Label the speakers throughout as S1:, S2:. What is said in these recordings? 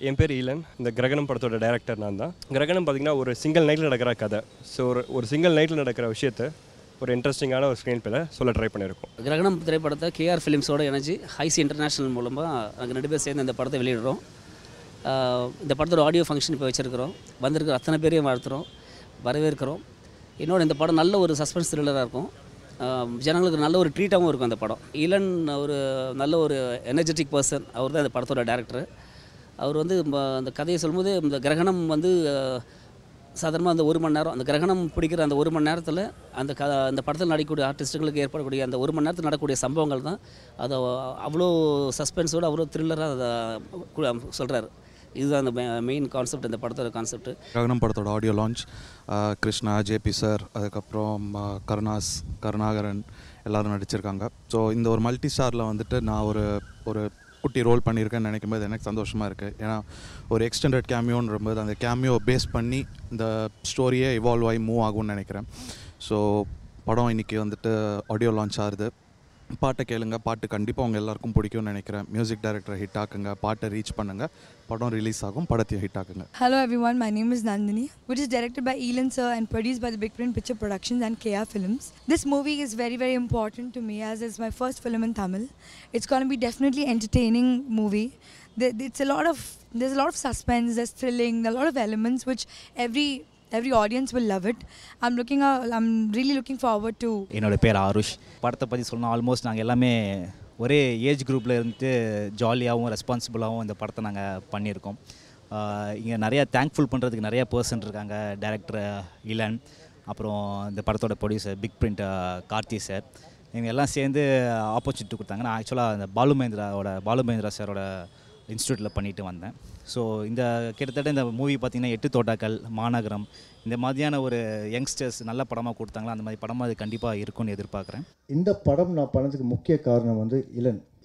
S1: என் பேர் ஈலன். இந்த கிரகணம் படத்தோட டைரக்டர் நான் தான். கிரகணம் பார்த்திங்கன்னா ஒரு சிங்கிள் நைட்டில் நடக்கிற கதை. ஸோ ஒரு சிங்கிள் நைட்டில் நடக்கிற விஷயத்தை ஒரு இன்ட்ரெஸ்டிங்கான ஒரு ஸ்க்ரீன் பிளே சொல்ல ட்ரை பண்ணியிருக்கோம்.
S2: கிரகணம் திரைப்படத்தை கேஆர் ஃபிலிம்ஸோடு இணைச்சி ஹைஸ் இன்டர்நேஷ்னல் மூலமாக நாங்கள் 2 பேர் சேர்ந்து இந்த படத்தை வெளியிடுறோம். இந்த படத்தோட ஆடியோ ஃபங்க்ஷன் இப்போ வச்சுருக்கிறோம். வந்திருக்கிற அத்தனை பேரையும் வாழ்த்துறோம், வரவேற்கிறோம். இன்னொன்று இந்த படம் நல்ல ஒரு சஸ்பென்ஸ் த்ரில்லராக இருக்கும். ஜனங்களுக்கு நல்ல ஒரு ட்ரீட்டாகவும் இருக்கும் அந்த படம். ஈலன் ஒரு நல்ல ஒரு எனர்ஜெட்டிக் பர்சன். அவர் தான் இந்த படத்தோட டேரக்டர். அவர் வந்து அந்த கதையை சொல்லும்போது இந்த கிரகணம் வந்து சாதாரணமாக அந்த 1 மணி நேரம், அந்த கிரகணம் பிடிக்கிற அந்த 1 மணி நேரத்தில் அந்த படத்தில் நடிக்கக்கூடிய ஆர்டிஸ்ட்டுகளுக்கு ஏற்படக்கூடிய அந்த 1 மணி நேரத்தில் நடக்கக்கூடிய சம்பவங்கள் தான் அதை அவ்வளோ சஸ்பென்ஸோடு அவ்வளோ த்ரில்லராக அதை சொல்கிறார். இதுதான் அந்த மெயின் கான்செப்ட், இந்த படத்தோட கான்செப்ட்.
S3: கிரகணம் படத்தோட audio launch Krishna, JP sir, அதுக்கப்புறம் கருணாகரன் எல்லோரும் நடிச்சிருக்காங்க. ஸோ இந்த ஒரு மல்டி ஸ்டாரில் வந்துட்டு நான் ஒரு குட்டி ரோல் பண்ணியிருக்கேன்னு நினைக்கும் போது எனக்கு சந்தோஷமாக இருக்குது. ஏன்னா ஒரு எக்ஸ்டெண்டட் கேமியோன்றபோது அந்த கேமியோ பேஸ் பண்ணி இந்த ஸ்டோரியே இவால்வ் ஆகி மூவ் ஆகும்னு நினைக்கிறேன். ஸோ படம் இன்றைக்கி வந்துட்டு ஆடியோ லான்ச் ஆகுது. பாட்டை கேளுங்க, பாட்டு கண்டிப்பாக அவங்க எல்லாருக்கும் பிடிக்கும்னு நினைக்கிறேன். மியூசிக் டைரக்டரை ஹிட் ஆக்குங்க, பாட்டை ரீச் பண்ணுங்கள், படம் ரிலீஸ் ஆகும், படத்தையும் hit ஆக்குங்க.
S4: Hello everyone, my name is Nandini, which is directed by Elan sir and produced by the Big Print Picture Productions and KR Films. This movie is very very important to me as it's my first film in Tamil. It's going to be definitely entertaining movie. There's a lot of suspense, there's thrilling, a lot of elements which every audience will love it. I'm really looking forward to.
S5: என்னோட பேர் ஆருஷ். படத்தை பற்றி சொல்லணும், almost நாங்கள் எல்லாமே ஒரே age குரூப்பில் இருந்துட்டு ஜாலியாகவும் ரெஸ்பான்சிபிளாகவும் இந்த படத்தை நாங்கள் பண்ணியிருக்கோம். இங்கே நிறையா தேங்க்ஃபுல் பண்ணுறதுக்கு நிறையா பர்சன் இருக்காங்க. டைரக்டர் இலன், அப்புறம் இந்த படத்தோட producer big print Karthi sir, இவங்க எல்லாம் சேர்ந்து ஆப்பர்ச்சுனிட்டி கொடுத்தாங்க. நான் ஆக்சுவலாக அந்த பாலுமேந்திரா சாரோட இன்ஸ்டியூட்டில் பண்ணிட்டு வந்தேன். ஸோ இந்த கிட்டத்தட்ட இந்த மூவி பார்த்திங்கன்னா 8 தோட்டாக்கள், மாநகரம், இந்த மாதிரியான ஒரு யங்ஸ்டர்ஸ் நல்ல படமாக கொடுத்தாங்களா, அந்த மாதிரி படமாக அது கண்டிப்பாக இருக்கும்னு எதிர்பார்க்குறேன்.
S6: இந்த படம் நான் பண்ணதுக்கு முக்கிய காரணம் வந்து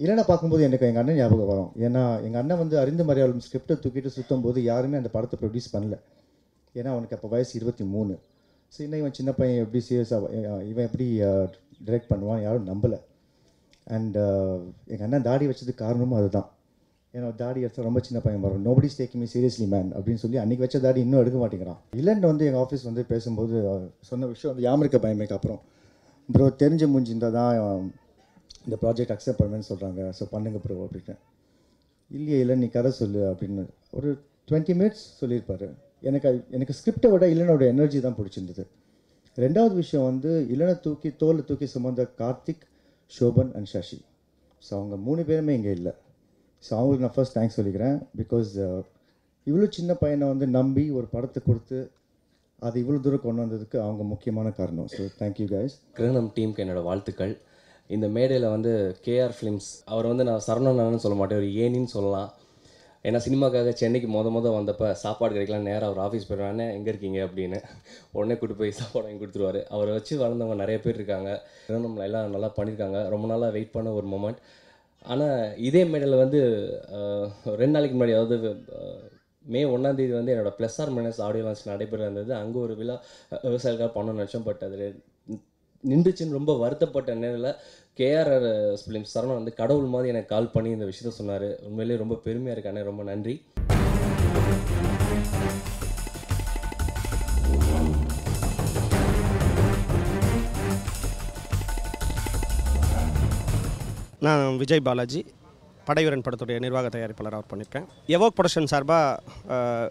S6: இலனை பார்க்கும்போது எனக்கு எங்கள் அண்ணன் ஞாபகம் வரும். ஏன்னா எங்கள் அண்ணன் வந்து அறிந்து மறையாளும் ஸ்கிரிப்டை தூக்கிட்டு சுற்றும் போது யாருமே அந்த படத்தை ப்ரொடியூஸ் பண்ணல. ஏன்னா அவனுக்கு அப்போ வயசு 23. ஸோ இன்னும் இவன் சின்ன பையன் எப்படி சீரியஸாக இவன் எப்படி டைரக்ட் பண்ணுவான் யாரும் நம்பலை. அண்ட் எங்கள் அண்ணன் தாடி வச்சதுக்கு காரணமும் அதுதான். ஏன்னா தாடி எடுத்தா ரொம்ப சின்ன பையன் வரும், nobody's taking me seriously man அப்படின்னு சொல்லி அன்றைக்கி வச்ச தாடி இன்னும் எடுக்க மாட்டேங்கிறான். இலன் வந்து எங்கள் ஆஃபீஸ் வந்து பேசும்போது சொன்ன விஷயம் வந்து யாமிருக்க பயமைக்கு அப்புறம் ப்ரோ தெரிஞ்ச மூஞ்சி இருந்தால் தான் இந்த ப்ராஜெக்ட் அக்செப்ட் பண்ணுவேன்னு சொல்கிறாங்க, ஸோ பண்ணுங்க ப்ரோ அப்படின்ட்டு. இல்லையே இலன் நீ கதை சொல்லு அப்படின்னு ஒரு 20 மினிட்ஸ் சொல்லியிருப்பார். எனக்கு ஸ்கிரிப்டை விட இலனோட எனர்ஜி தான் பிடிச்சிருந்தது. 2வது விஷயம் வந்து இலனை தோலை தூக்கி சுமந்த கார்த்திக், ஷோபன் அண்ட் சசி. ஸோ அவங்க 3 பேருமே இங்கே இல்லை. ஸோ அவங்களுக்கு நான் ஃபர்ஸ்ட் தேங்க்ஸ் சொல்லிக்கிறேன். பிகாஸ் இவ்வளோ சின்ன பையனை வந்து நம்பி ஒரு படத்தை கொடுத்து அது இவ்வளோ தூரம் கொண்டு வந்ததுக்கு அவங்க முக்கியமான காரணம். So thank you guys.
S7: கிரகணம் டீமுக்கு என்னோடய வாழ்த்துக்கள். இந்த மேடையில் வந்து கேஆர் ஃபிலிம்ஸ் அவர் வந்து நான் சரவணன்னு சொல்ல மாட்டேன், ஒரு ஏனின்னு சொல்லலாம். ஏன்னா சினிமாக்காக சென்னைக்கு வந்தப்போ சாப்பாடு கிடைக்கலாம், நேராக அவர் ஆஃபீஸ் போயிடுவானே எங்கே இருக்கீங்க அப்படின்னு உடனே கூட்டு போய் சாப்பாடு வாங்கி கொடுத்துருவாரு. அவரை வச்சு வளர்ந்தவங்க நிறைய பேர் இருக்காங்க. கிரகணம் எல்லாம் நல்லா பண்ணியிருக்காங்க. ரொம்ப நாளாக வெயிட் பண்ண ஒரு மொமெண்ட். ஆனால் இதே மேடையில் வந்து 2 நாளைக்கு முன்னாடி, அதாவது மே 1ஆம் தேதி வந்து என்னோடய +/- ஆடியோ லான்ச் நடைபெற இருந்தது. அங்கே ஒரு விழா விவசாயிகளுக்காக பண்ணணும்னு நினச்சோம். பட் அதில் நின்றுச்சுன்னு ரொம்ப வருத்தப்பட்ட நேரில் கேஆர் ஃபிலிம்ஸ் சரவணன் வந்து கடவுள் மாதிரி எனக்கு கால் பண்ணி இந்த விஷயத்த சொன்னார். உண்மையிலேயே ரொம்ப பெருமையாக இருக்கானே, ரொம்ப நன்றி.
S8: நான் விஜய் பாலாஜி, படைவீரன் படத்துடைய நிர்வாக தயாரிப்பாளர் அவர் பண்ணியிருக்கேன். எவோக் ப்ரொடக்ஷன் சார்பாக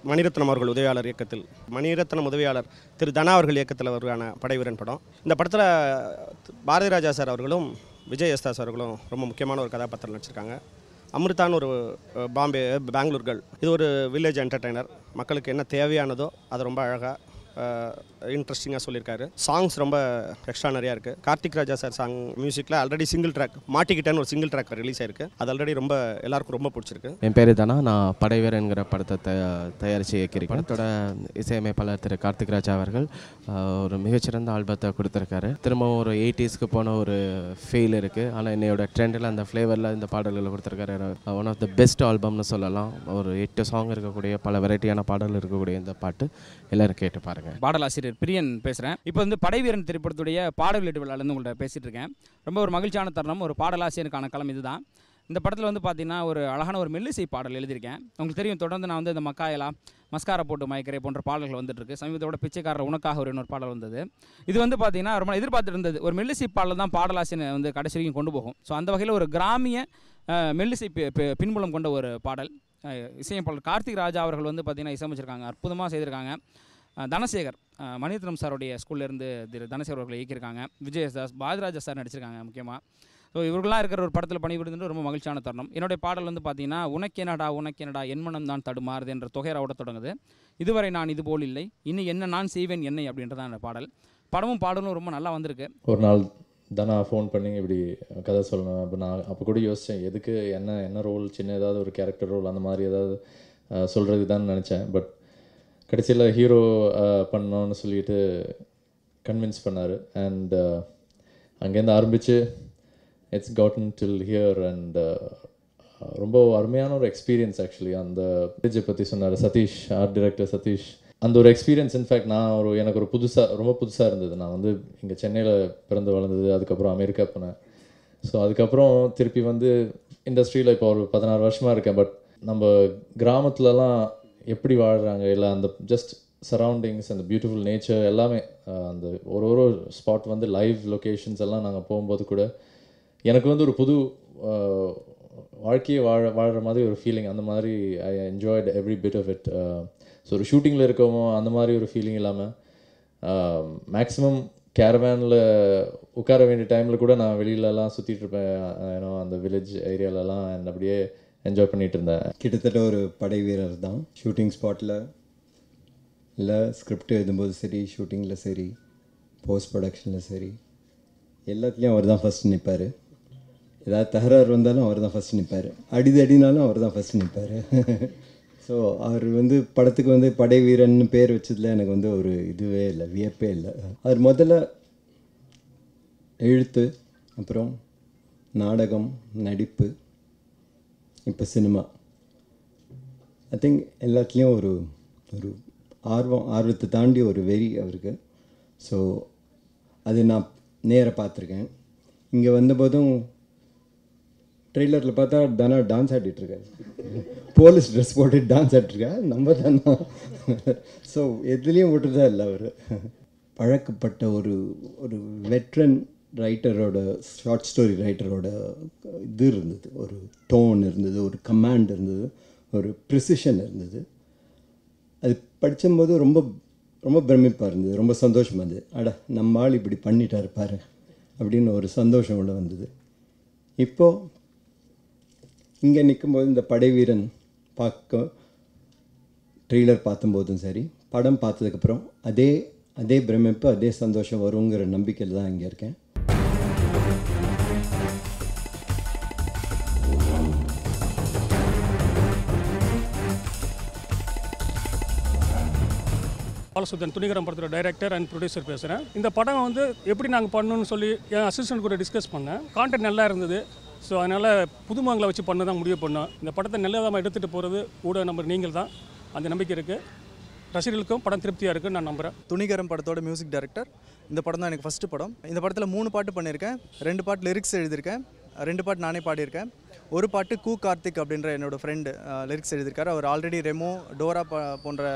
S8: மணிரத்னம் அவர்கள் உதவியாளர் இயக்கத்தில், மணிரத்னம் உதவியாளர் திரு தனா அவர்கள் இயக்கத்தில் வருவான படைவீரன் படம். இந்த படத்தில் பாரதி ராஜா சார் அவர்களும் விஜய் எஸ்தாஸ் அவர்களும் ரொம்ப முக்கியமான ஒரு கதாபாத்திரம் நடிச்சிருக்காங்க. அமிர்தான் ஒரு பெங்களூர் கேர்ள். இது ஒரு வில்லேஜ் என்டர்டெய்னர். மக்களுக்கு என்ன தேவையானதோ அதை ரொம்ப அழகாக இன்ட்ரெஸ்டிங்காக சொல்லியிருக்காரு. சாங்ஸ் ரொம்ப எக்ஸ்ட்ரானரியாக இருக்குது. கார்த்திக் ராஜா சார் சாங் மியூசிக்கில் ஆல்ரெடி சிங்கிள் ட்ராக் மாட்டிக்கிட்டேன்னு ஒரு சிங்கிள் ட்ராக் ரிலீஸ் ஆயிருக்கு. அது ஆல்ரெடி ரொம்ப எல்லாருக்கும் ரொம்ப பிடிச்சிருக்கு.
S9: என் பேர் தானா, நான் படைவீரன்கிற படத்தை தயாரித்து இயக்கிறேன். படத்தோட இசையமைப்பாளர் திரு கார்த்திக் ராஜா அவர்கள் ஒரு மிகச்சிறந்த ஆல்பத்தை கொடுத்துருக்காரு. திரும்பவும் ஒரு 80s போன ஒரு ஃபீல் இருக்குது. ஆனால் என்னையோட ட்ரெண்டில் அந்த ஃப்ளேவரில் இந்த பாடல்களை கொடுத்துருக்காரு. ஒன் ஆஃப் த பெஸ்ட் ஆல்பம்னு சொல்லலாம். ஒரு 8 சாங் இருக்கக்கூடிய பல வெரைட்டியான பாடல்கள் இருக்கக்கூடிய இந்த பாட்டு எல்லோரும் கேட்டு பாருங்கள்.
S10: பாடலாசிரியர் பிரியன் பேசுகிறேன். இப்போ வந்து படைவீரன் திரைப்படத்துடைய பாடல் வெளியீட்டு விழாலேருந்து உங்கள்கிட்ட பேசிகிட்டு இருக்கேன். ரொம்ப ஒரு மகிழ்ச்சியான தருணம். ஒரு பாடலாசிரியருக்கான களம் இதுதான். இந்த படத்தில் வந்து பார்த்தீங்கன்னா ஒரு அழகான ஒரு மெல்லிசை பாடல் எழுதியிருக்கேன். உங்களுக்கு தெரியும், தொடர்ந்து நான் வந்து இந்த மக்காயலா, மஸ்காரா போட்டு மயக்கரை போன்ற பாடல்கள் வந்துட்டுருக்கு. சமீபத்தோட பிச்சைக்காரர் உனக்காக ஒரு இன்னொரு பாடல் வந்தது. இது வந்து பார்த்தீங்கன்னா ரொம்ப எதிர்பார்த்துட்டு இருந்தது. ஒரு மெல்லிசை பாடல் தான் பாடலாசினை வந்து கடைசி வரைக்கும் கொண்டு போகும். ஸோ அந்த வகையில் ஒரு கிராமிய மெல்லிசை பின்புலம் கொண்ட ஒரு பாடல். இசையமைப்பாளர் கார்த்திக் ராஜா அவர்கள் வந்து பார்த்திங்கன்னா இசையமைச்சிருக்காங்க, அற்புதமாக செய்திருக்காங்க. தனசேகர் மணிரத்னம் சாருடைய ஸ்கூல்லேருந்து தனசேகர் அவர்கள் இயக்கியிருக்காங்க. விஜயதாஸ், பாரதிராஜா சார் நடிச்சிருக்காங்க முக்கியமாக. ஸோ இவர்களாக இருக்கிற ஒரு படத்தில் பணிபுரிந்து ரொம்ப மகிழ்ச்சியான தருணம். என்னுடைய பாடல் வந்து பார்த்தீங்கன்னா உனக்கெனடா என் மனம் தான் தடுமாறுது என்ற தொகையராவோட தொடங்குது. இதுவரை நான் இது போல் இல்லை, இனி என்ன நான் செய்வேன் என்னை அப்படின்றதான் அந்த பாடல். படமும் பாடலும் ரொம்ப நல்லா வந்திருக்கு.
S11: ஒரு நாள் தானே ஃபோன் பண்ணி இப்படி கதை சொல்லணும். அப்போ நான் அப்போ கூட யோசித்தேன், எதுக்கு என்ன ரோல், சின்ன ஏதாவது ஒரு கேரக்டர் ரோல் அந்த மாதிரி ஏதாவது சொல்கிறது தான் நினச்சேன். பட் கடைசியில் ஹீரோ பண்ணோன்னு சொல்லிட்டு கன்வின்ஸ் பண்ணார். அண்ட் அங்கேருந்து ஆரம்பித்து it's cotton till here. And ரொம்ப அருமையான ஒரு எக்ஸ்பீரியன்ஸ் ஆக்சுவலி. அந்த பேஜை பற்றி சொன்னார் சதீஷ், ஆர்ட் டைரக்டர் சதீஷ். அந்த ஒரு எக்ஸ்பீரியன்ஸ் இன்ஃபேக்ட் எனக்கு ஒரு ரொம்ப புதுசாக இருந்தது. நான் வந்து இங்கே சென்னையில் பிறந்து வளர்ந்தது, அதுக்கப்புறம் அமெரிக்கா போனேன். ஸோ அதுக்கப்புறம் திருப்பி வந்து இண்டஸ்ட்ரியில் இப்போ ஒரு 16 வருஷமாக இருக்கேன். பட் நம்ம கிராமத்துலலாம் எப்படி வாழ்கிறாங்க, இல்லை அந்த ஜஸ்ட் சரௌண்டிங்ஸ், அந்த பியூட்டிஃபுல் நேச்சர் எல்லாமே, அந்த ஒரு ஸ்பாட் வந்து லைவ் லொக்கேஷன்ஸ் எல்லாம் நாங்கள் போகும்போது கூட எனக்கு வந்து ஒரு புது வாழ்க்கையை வாழ்கிற மாதிரி ஒரு ஃபீலிங். அந்த மாதிரி I enjoyed every bit of it. So ஒரு ஷூட்டிங்கில் இருக்கவோ அந்த மாதிரி ஒரு ஃபீலிங் இல்லாமல் மேக்ஸிமம் கேரவேனில் உட்கார வேண்டிய டைமில் கூட நான் வெளியிலலாம் சுற்றிட்டு இருப்பேன், ஏன்னா அந்த வில்லேஜ் ஏரியாலலாம் அப்படியே என்ஜாய் பண்ணிகிட்டு இருந்தேன்.
S12: கிட்டத்தட்ட ஒரு படை வீரர் தான். ஷூட்டிங் ஸ்பாட்டில் இல்லை, ஸ்கிரிப்ட் எழுதும்போது சரி, ஷூட்டிங்கில் சரி, போஸ்ட் ப்ரொடக்ஷனில் சரி, எல்லாத்துலேயும் அவர் தான் ஃபஸ்ட்டு நிற்பார். ஏதாவது தகராறு வந்தாலும் அவர் தான் ஃபஸ்ட்டு நிற்பார். அடினாலும் அவர் தான் ஃபஸ்ட்டு நிற்பார். ஸோ அவர் வந்து படத்துக்கு வந்து படை வீரன்னு பேர் வச்சதில் எனக்கு வந்து ஒரு இதுவே இல்லை, வியப்பே இல்லை. அவர் முதல்ல எழுத்து, அப்புறம் நாடகம், நடிப்பு, இப்போ சினிமா, ஐ திங்க் எல்லாத்துலேயும் ஒரு ஒரு ஆர்வத்தை தாண்டி ஒரு வெறி அவருக்கு. ஸோ அது நான் நேராக பார்த்துருக்கேன். இங்கே வந்தபோதும் ட்ரெய்லரில் பார்த்தா தானே டான்ஸ் ஆடிட்டுருக்காரு, போலீஸ் ட்ரெஸ் போட்டு டான்ஸ் ஆடிட்டுருக்கா, நம்ம தானே. ஸோ எதுலேயும் விட்டுறதா இல்லை அவர். பழக்கப்பட்ட ஒரு வெட்ரன் ரைட்டரோட, ஷார்ட் ஸ்டோரி ரைட்டரோட இது இருந்தது, ஒரு டோன் இருந்தது, ஒரு கமாண்ட் இருந்தது, ஒரு ப்ரிசிஷன் இருந்தது. அது படிக்கும்போது ரொம்ப ரொம்ப பிரமிப்பாக இருந்தது, ரொம்ப சந்தோஷமாக இருந்தது. நம்ம ஆள் இப்படி பண்ணிட்டார் பாரு அப்படின்னு ஒரு சந்தோஷம் உள்ள வந்தது. இப்போது இங்கே நிற்கும்போது இந்த படை வீரன் ட்ரெய்லர் பார்த்தும்போதும் சரி, படம் பார்த்ததுக்கப்புறம் அதே பிரமிப்பு, அதே சந்தோஷம் வருங்கிற நம்பிக்கையில் தான் இங்கே இருக்கேன்.
S13: பாலசுந்தன் துணிகரம் படத்தோட டைரக்டர் அண்ட் ப்ரொடியூசர் பேசுகிறேன். இந்த படம் வந்து எப்படி நாங்கள் பண்ணணும்னு சொல்லி என் அசிஸ்டன்ட் கூட டிஸ்கஸ் பண்ணேன். கான்டென்ட் நல்லா இருந்தது. ஸோ அதனால் புதுமுகங்களை வச்சு பண்ண தான் முடிவு பண்ணோம். இந்த படத்தை நல்லதாக எடுத்துகிட்டு போகிறது ஊடக நம்பர் நீங்கள் தான். அந்த நம்பிக்கை இருக்குது. ரசிகர்களுக்கும் படம் திருப்தியாக இருக்குன்னு நான் நம்புகிறேன்.
S14: துணிகரம் படத்தோட மியூசிக் டைரக்டர். இந்த படம் தான் எனக்கு ஃபஸ்ட்டு படம். இந்த படத்தில் 3 பாட்டு பண்ணியிருக்கேன். 2 பாட்டு லிரிக்ஸ் எழுதியிருக்கேன், 2 பாட்டு நானே பாடியிருக்கேன். ஒரு பாட்டு கார்த்திக் அப்படின்ற என்னோடய ஃப்ரெண்டு லிரிக்ஸ் எழுதியிருக்காரு. அவர் ஆல்ரெடி ரெமோ, டோரா போன்ற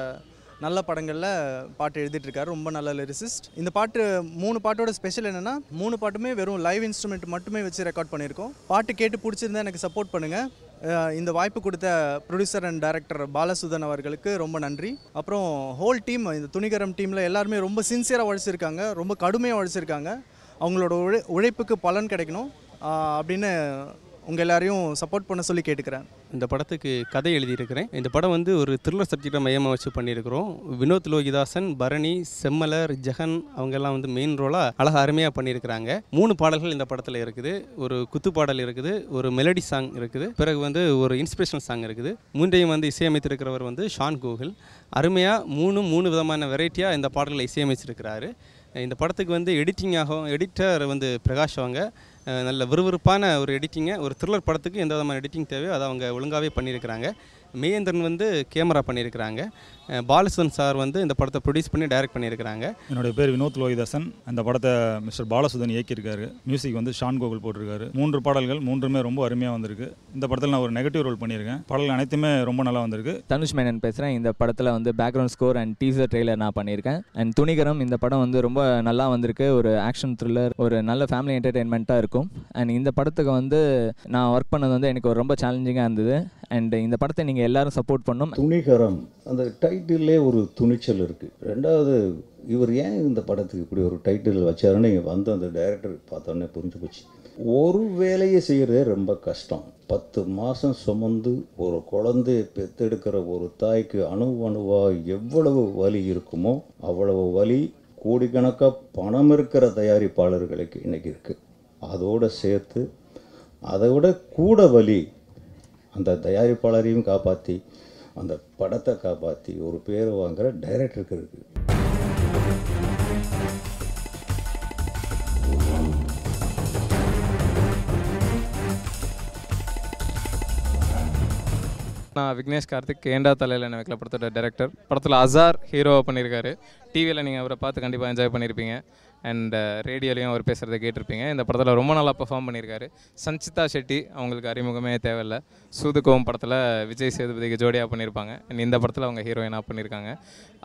S14: நல்ல படங்களில் பாட்டு எழுதிட்டுருக்காரு. ரொம்ப நல்ல லிரிசிஸ்ட். இந்த பாட்டு 3 பாட்டோட ஸ்பெஷல் என்னென்னா, 3 பாட்டுமே வெறும் லைவ் இன்ஸ்ட்ருமெண்ட் மட்டுமே வச்சு ரெக்கார்ட் பண்ணியிருக்கோம். பாட்டு கேட்டு பிடிச்சிருந்தா எனக்கு சப்போர்ட் பண்ணுங்கள். இந்த வாய்ப்பு கொடுத்த ப்ரொடியூசர் அண்ட் டைரக்டர் பாலசுதன் அவர்களுக்கு ரொம்ப நன்றி. அப்புறம் ஹோல் டீம், இந்த துணிகரம் டீமில் எல்லாருமே ரொம்ப சின்சியராக உழைச்சிருக்காங்க, ரொம்ப கடுமையாக உழைச்சிருக்காங்க. அவங்களோட உழைப்புக்கு பலன் கிடைக்கணும் அப்படின்னு உங்கள் எல்லாரையும் சப்போர்ட் பண்ண சொல்லி கேட்டுக்கிறேன்.
S15: இந்த படத்துக்கு கதை எழுதியிருக்கிறேன். இந்த படம் வந்து ஒரு த்ரில்லர் சப்ஜெக்டை மையமாக வச்சு பண்ணியிருக்கிறோம். வினோத் லோகிதாசன், பரணி, செம்மலர், ஜெகன் அவங்கெல்லாம் வந்து மெயின் ரோலாக அழகாக அருமையாக பண்ணியிருக்கிறாங்க. 3 பாடல்கள் இந்த படத்தில் இருக்குது. ஒரு குத்து பாடல் இருக்குது, ஒரு மெலடி சாங் இருக்குது, பிறகு வந்து ஒரு இன்ஸ்பிரேஷனல் சாங் இருக்குது. 3ஐயும் வந்து இசையமைத்திருக்கிறவர் வந்து ஷான் கோகில். அருமையாக 3 விதமான வெரைட்டியாக இந்த பாடல்களை இசையமைச்சிருக்கிறாரு. இந்த படத்துக்கு வந்து எடிட்டர் வந்து பிரகாஷ் அவங்க நல்ல விறுவிறுப்பான ஒரு எடிட்டிங்கை, ஒரு த்ரில்லர் படத்துக்கு எந்த விதமான எடிட்டிங் தேவையோ அதை அவங்க ஒழுங்காகவே பண்ணியிருக்கிறாங்க. மெய்யேந்திரன் வந்து கேமரா பண்ணியிருக்கிறாங்க. பாலசுதன் சார் வந்து இந்த படத்தை ப்ரொடியூஸ் பண்ணி டைரக்ட் பண்ணியிருக்கிறாங்க.
S16: என்னுடைய பேர் வினோத் லோகிதாசன். அந்த படத்தை மிஸ்டர் பாலசுதன் இயக்கியிருக்காரு. மியூசிக் வந்து ஷான் கோகுல் போட்டிருக்காரு. 3 பாடல்கள் 3மே ரொம்ப அருமையாக வந்திருக்கு. இந்த படத்தில் நான் ஒரு நெகட்டிவ் ரோல் பண்ணியிருக்கேன். பாடல்கள் அனைத்துமே ரொம்ப நல்லா வந்திருக்கு.
S17: தனுஷ் மேனன் பேசுகிறேன். இந்த படத்தில் வந்து background score and teaser trailer நான் பண்ணியிருக்கேன். அண்ட் துணிகரம் இந்த படம் வந்து ரொம்ப நல்லா வந்திருக்கு. ஒரு ஆக்ஷன் த்ரில்லர், ஒரு நல்ல ஃபேமிலி என்டர்டெயின்மெண்ட்டாக இருக்கும். அண்ட் இந்த படத்துக்கு வந்து நான் ஒர்க் பண்ணது வந்து எனக்கு ரொம்ப சேலஞ்சிங்காக இருந்தது. அண்ட் இந்த படத்தை நீங்கள் எல்லாரும் சப்போர்ட் பண்ணணும்.
S18: துணிகரம் அந்த டைட்டிலே ஒரு துணிச்சல் இருக்குது. ரெண்டாவது இவர் ஏன் இந்த படத்துக்கு இப்படி ஒரு டைட்டில் வச்சாருன்னு இங்கே வந்து அந்த டைரக்டர் பார்த்தோன்னே புரிஞ்சு போச்சு. ஒரு வேலையை செய்கிறதே ரொம்ப கஷ்டம். 10 மாதம் சுமந்து ஒரு குழந்தையை பெற்றெடுக்கிற ஒரு தாய்க்கு அணுவாக எவ்வளவு வலி இருக்குமோ அவ்வளவு வலி கோடிக்கணக்காக பணம் இருக்கிற தயாரிப்பாளர்களுக்கு இன்றைக்கி இருக்குது. அதோடு சேர்த்து அதை விட கூட வலி அந்த தயாரிப்பாளரையும் காப்பாற்றி அந்த படத்தை காப்பாற்றி ஒரு பேர் வாங்குகிற டைரக்டருக்கு இருக்குது.
S19: நான் விக்னேஷ் கார்த்திக், ஏண்டா தலையில் என்ன வைக்கல படத்தோட டைரக்டர். படத்தில் அசார் ஹீரோவாக பண்ணியிருக்காரு. டிவியில் நீங்கள் அவரை பார்த்து கண்டிப்பாக என்ஜாய் பண்ணியிருப்பீங்க. அண்ட் ரேடியோலையும் அவர் பேசுகிறத கேட்டிருப்பீங்க. இந்த படத்தில் ரொம்ப நல்லா பெர்ஃபார்ம் பண்ணியிருக்காரு. சஞ்சிதா ஷெட்டி அவங்களுக்கு அறிமுகமே தேவையில்லை. சூதுகோவம் படத்தில் விஜய் சேதுபதிக்கு ஜோடியாக பண்ணியிருப்பாங்க. அண்ட் இந்த படத்தில் அவங்க ஹீரோயினாக பண்ணியிருக்காங்க.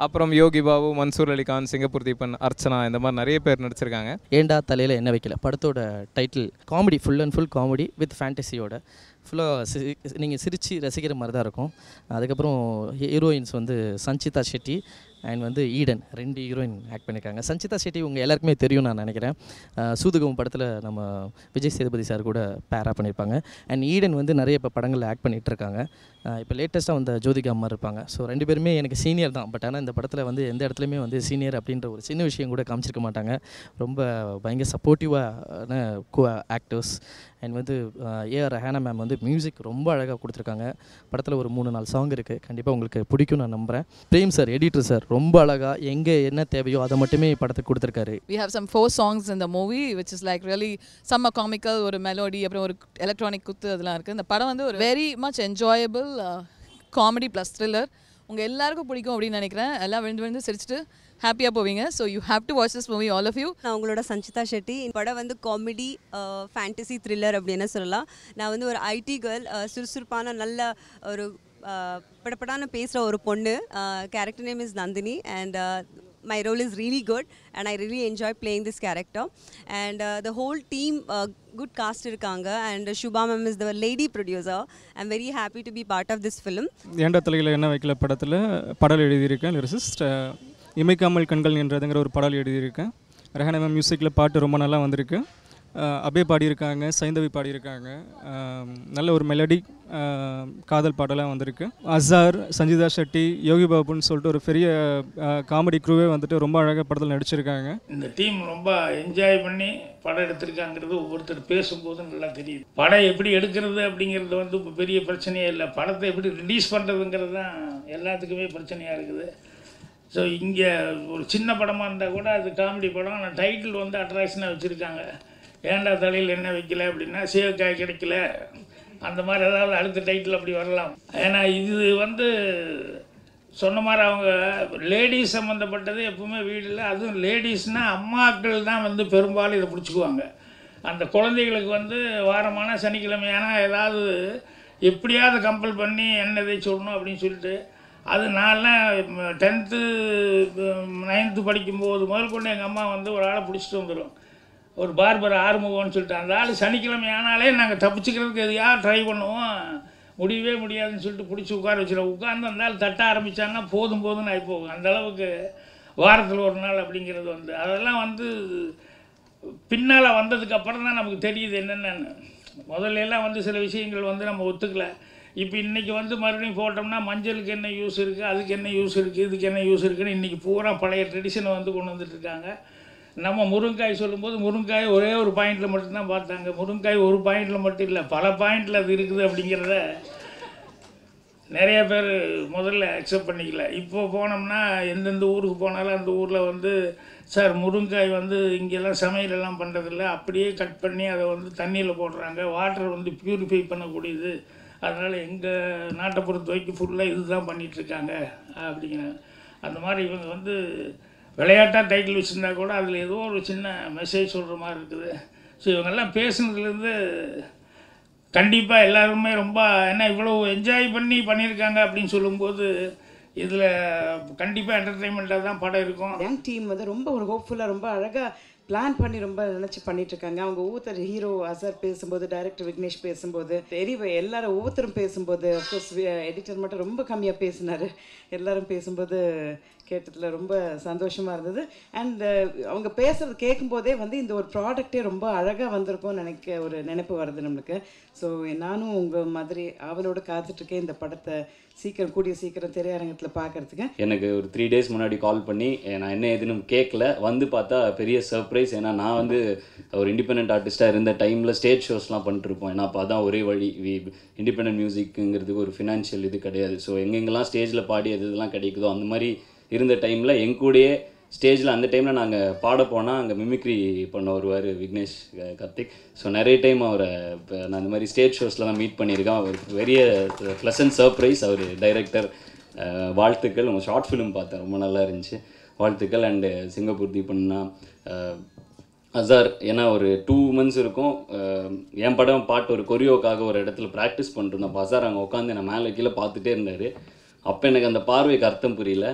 S19: அப்புறம் யோகி பாபு, மன்சூர் அலிகான், சிங்கப்பூர் தீபன், அர்ச்சனா இந்த மாதிரி நிறைய பேர் நடிச்சிருக்காங்க.
S20: ஏண்டா தலையில் என்ன வைக்கல படத்தோட title comedy, full and full comedy with ஃபேண்டசியோட ஃபுல்லாக நீங்கள் சிரித்து ரசிக்கிற மாதிரி தான் இருக்கும். அதுக்கப்புறம் ஹீரோயின்ஸ் வந்து சஞ்சிதா ஷெட்டி அண்ட் வந்து ஈடன் 2 ஹீரோயின் ஆக்ட் பண்ணியிருக்காங்க. சஞ்சிதா ஷெட்டி உங்கள் எல்லாருக்குமே தெரியும் நான் நினைக்கிறேன். சூதுகம் படத்தில் நம்ம விஜய் சேதுபதி சார் கூட பேரா பண்ணியிருப்பாங்க. அண்ட் ஈடன் வந்து நிறைய இப்போ படங்களில் ஆக்ட் பண்ணிகிட்டு இருக்காங்க. இப்போ லேட்டஸ்ட்டாக வந்த ஜோதிகா அம்மா இருப்பாங்க. ஸோ 2 பேருமே எனக்கு சீனியர் தான். பட் ஆனால் இந்த படத்தில் வந்து எந்த இடத்துலையுமே வந்து சீனியர் அப்படின்ற ஒரு சின்ன விஷயம் கூட காமிச்சிருக்க மாட்டாங்க. ரொம்ப பயங்கர சப்போர்ட்டிவான ஆக்டர்ஸ். அண்ட் வந்து ஏஆர் ரஹானா மேம் வந்து மியூசிக் ரொம்ப அழகாக கொடுத்துருக்காங்க. படத்தில் ஒரு 3-4 சாங் இருக்குது. கண்டிப்பாக உங்களுக்கு பிடிக்கும் நான் நம்புகிறேன். பிரேம் சார், எடிட்டர் சார் ரொம்ப அழகாக எங்கே என்ன தேவையோ அதை மட்டுமே படத்துக்கு கொடுத்துருக்காரு.
S21: We have some 4 songs in the movie which is like really some are comical, ஒரு மெலோடி, அப்புறம் ஒரு எலக்ட்ரானிக் குத்து அதெல்லாம் இருக்குது. இந்த படம் வந்து ஒரு very much enjoyable comedy plus thriller. உங்கள் எல்லாருக்கும் பிடிக்கும் அப்படின்னு நினைக்கிறேன். எல்லாம் விழுந்து சிரிச்சுட்டு ஹாப்பியாக போவீங்க. So you have to watch this movie all of you.
S22: நான் உங்களோட சஞ்சிதா ஷெட்டி. படம் வந்து காமெடி ஃபேண்டசி த்ரில்லர் அப்படின்னு சொல்லலாம். நான் வந்து ஒரு ஐடி கேர்ள், சுறுசுறுப்பான நல்ல ஒரு படப்படான பேசுகிற ஒரு பொண்ணு. Character name is Nandini and my role is really good and I really enjoy playing this character and the whole team good cast irukanga and Shubha ma'am is the lady producer. I'm very happy to be part of this film.
S13: ஏண்டா தலையில் என்ன வைக்கல படத்தில் பாடல் எழுதியிருக்கேன். Lyricist இமைக்காமல் கண்கள் என்றதுங்கிற ஒரு பாடல் எழுதியிருக்கேன். ரஹானா மேம் மியூசிக்கில் பாட்டு ரொம்ப நல்லா வந்திருக்கு. அபே பாடியிருக்காங்க, சைந்தவி பாடியிருக்காங்க. நல்ல ஒரு மெலடி காதல் பாடலாக வந்திருக்கு. அசார், சஞ்சிதா ஷெட்டி, யோகி பாபுன்னு சொல்லிட்டு ஒரு பெரிய காமெடி க்ரூவே வந்துட்டு ரொம்ப அழகாக படத்தில் நடிச்சிருக்காங்க.
S23: இந்த டீம் ரொம்ப என்ஜாய் பண்ணி படம் எடுத்திருக்காங்கிறது ஒவ்வொருத்தர் பேசும்போது நல்லா தெரியுது. படம் எப்படி எடுக்கிறது அப்படிங்கிறது வந்து இப்போ பெரிய பிரச்சனையே இல்லை. படத்தை எப்படி ரிலீஸ் பண்ணுறதுங்கிறது தான் எல்லாத்துக்குமே பிரச்சனையாக இருக்குது. ஸோ இங்கே ஒரு சின்ன படமாக இருந்தால் கூட அது காமெடி படம். ஆனால் டைட்டில் வந்து அட்ராக்ஷனாக வச்சுருக்காங்க. ஏண்டா தலையில் என்ன வைக்கல அப்படின்னா சேவக்காய் கிடைக்கல அந்த மாதிரி ஏதாவது அடுத்த டைட்டில் அப்படி வரலாம். ஏன்னா இது வந்து சொன்ன மாதிரி அவங்க லேடிஸ் சம்மந்தப்பட்டது எப்பவுமே வீட்டில், அதுவும் லேடிஸ்னால் அம்மாக்கள் தான் வந்து பெரும்பாலும் இதை பிடிச்சிக்குவாங்க. அந்த குழந்தைகளுக்கு வந்து வாரமான சனிக்கிழமையான ஏதாவது எப்படியாவது கம்பல் பண்ணி என்ன இதை சொல்லணும் அப்படின்னு சொல்லிட்டு அது நான்லாம் 10th 9th படிக்கும்போது முதல் கொண்டு எங்கள் அம்மா வந்து ஒரு ஆளை பிடிச்சிட்டு வந்துடும். ஒரு பார்பர் ஆறுமுகம்னு சொல்லிட்டு அந்த ஆள் சனிக்கிழமை ஆனாலே நாங்கள் தப்பிச்சுக்கிறதுக்கு எதையாவது ட்ரை பண்ணுவோம். முடியவே முடியாதுன்னு சொல்லிட்டு பிடிச்சி உட்கார வச்சுருவோம். உட்காந்து அந்த ஆள் தட்ட ஆரம்பித்தாங்கன்னா போதும் போதும்னு ஆகி போகும். அந்தளவுக்கு வாரத்தில் ஒரு நாள் அப்படிங்கிறது வந்து அதெல்லாம் வந்து பின்னால் வந்ததுக்கப்புறம் தான் நமக்கு தெரியுது என்னென்னு. முதல்ல எல்லாம் வந்து சில விஷயங்கள் வந்து நம்ம ஒத்துக்கலை. இப்போ இன்றைக்கி வந்து மறுபடியும் போட்டோம்னா மஞ்சளுக்கு என்ன யூஸ் இருக்குது, அதுக்கு என்ன யூஸ் இருக்குது, இதுக்கு என்ன யூஸ் இருக்குதுன்னு இன்றைக்கி பூரா பழைய ட்ரெடிஷனை வந்து கொண்டு வந்துட்டுருக்காங்க. நம்ம முருங்காய் சொல்லும்போது முருங்காய் ஒரே ஒரு பாயிண்டில் மட்டும்தான் பார்த்தாங்க. முருங்காய் ஒரு பாயிண்டில் மட்டும் இல்லை, பல பாயிண்டில் அது இருக்குது அப்படிங்கிறத நிறைய பேர் முதல்ல அக்செப்ட் பண்ணிக்கல. இப்போ போனோம்னா எந்தெந்த ஊருக்கு போனாலும் அந்த ஊரில் வந்து சார் முருங்காய் வந்து இங்கெல்லாம் சமையலெல்லாம் பண்ணுறதில்ல, அப்படியே கட் பண்ணி அதை வந்து தண்ணியில் போடுறாங்க. வாட்டர் வந்து ப்யூரிஃபை பண்ணக்கூடியது அதனால் எங்கள் நாட்டை பொறுத்த வரைக்கும் ஃபுல்லாக இது தான் பண்ணிகிட்ருக்காங்க அப்படிங்கிறாங்க. அந்த மாதிரி இவங்க வந்து விளையாட்டாக டைட்டில் வச்சுருந்தா கூட அதில் ஏதோ ஒரு சின்ன மெசேஜ் சொல்கிற மாதிரி இருக்குது. ஸோ இவங்கெல்லாம் பேசுனதுலேருந்து கண்டிப்பாக எல்லாருமே ரொம்ப என்ன இவ்வளோ என்ஜாய் பண்ணி பண்ணியிருக்காங்க அப்படின்னு சொல்லும்போது இதில் கண்டிப்பாக என்டர்டெயின்மெண்ட்டாக தான் படம் இருக்கும்.
S1: யங் டீம் வந்து ரொம்ப ஒரு ஹோப்ஃபுல்லாக ரொம்ப அழகாக பிளான் பண்ணி ரொம்ப நினச்சி பண்ணிகிட்ருக்காங்க. அவங்க ஒவ்வொருத்தர் ஹீரோ அசர் பேசும்போது, டைரக்டர் விக்னேஷ் பேசும்போது, எரிவே எல்லாரும் ஒவ்வொருத்தரும் பேசும்போது, அஃப்கோர்ஸ் எடிட்டர் மட்டும் ரொம்ப கம்மியாக பேசினார். எல்லாரும் பேசும்போது கேட்டதில் ரொம்ப சந்தோஷமாக இருந்தது. அண்ட் அவங்க பேசுகிறது கேட்கும்போதே வந்து இந்த ஒரு ப்ராடக்டே ரொம்ப அழகாக வந்திருக்கும்னு ஒரு நினைப்பு வருது நம்மளுக்கு. ஸோ நானும் உங்கள் மாதிரி அவளோட காத்துட்ருக்கேன் இந்த படத்தை கூடிய சீக்கிரம் திரையரங்கத்தில் பார்க்குறதுக்கு.
S2: எனக்கு ஒரு 3 days முன்னாடி கால் பண்ணி நான் என்ன ஏதுன்னு கேட்கல, வந்து பார்த்தா பெரிய சர்ப்ரைஸ். ஏன்னா நான் வந்து ஒரு இண்டிபெண்ட் ஆர்டிஸ்ட்டாக இருந்த டைமில் ஸ்டேஜ் ஷோஸ்லாம் பண்ணிட்டுருப்போம். ஏன்னா அப்போ அதான் ஒரே வழி. இண்டிபெண்ட் மியூசிக்குங்கிறதுக்கு ஒரு ஃபினான்ஷியல் இது கிடையாது. ஸோ எங்கெங்கெல்லாம் ஸ்டேஜில் பாடி இதெல்லாம் கிடைக்குதோ அந்த மாதிரி இருந்த டைமில் எங்கூடையே ஸ்டேஜில் அந்த டைமில் நாங்கள் பாட போனால் அங்கே மிமிக்ரி பண்ண வருவார் விக்னேஷ் கார்த்திக். ஸோ நிறைய டைம் அவரை இப்போ நான் இந்த மாதிரி ஸ்டேஜ் ஷோஸ்லாம் மீட் பண்ணியிருக்கேன். அவர் பெரிய ப்ளசன்ட் சர்ப்ரைஸ். அவர் டைரக்டர், வாழ்த்துக்கள். உங்கள் ஷார்ட் ஃபிலிம் பார்த்தேன், ரொம்ப நல்லா இருந்துச்சு, வாழ்த்துக்கள். அண்டு சிங்கப்பூர் தீபன்னா, அசார், ஏன்னா ஒரு 2 months இருக்கும் என் படம் பாட்டு ஒரு கொரியோக்காக ஒரு இடத்துல ப்ராக்டிஸ் பண்ணிருந்தேன். அப்போ அசார் அங்கே உட்காந்து என்னை மேலே கீழே பார்த்துட்டே இருந்தார். அப்போ எனக்கு அந்த பார்வைக்கு அர்த்தம் புரியல.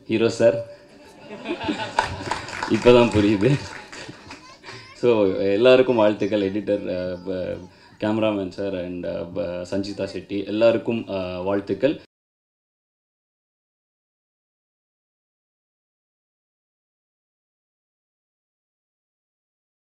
S2: ஹீரோ சார் இப்போ தான் புரியுது. ஸோ எல்லாருக்கும் வாழ்த்துக்கள். Editor, cameraman sir and Sanjitha Shetty எல்லாருக்கும் வாழ்த்துக்கள்.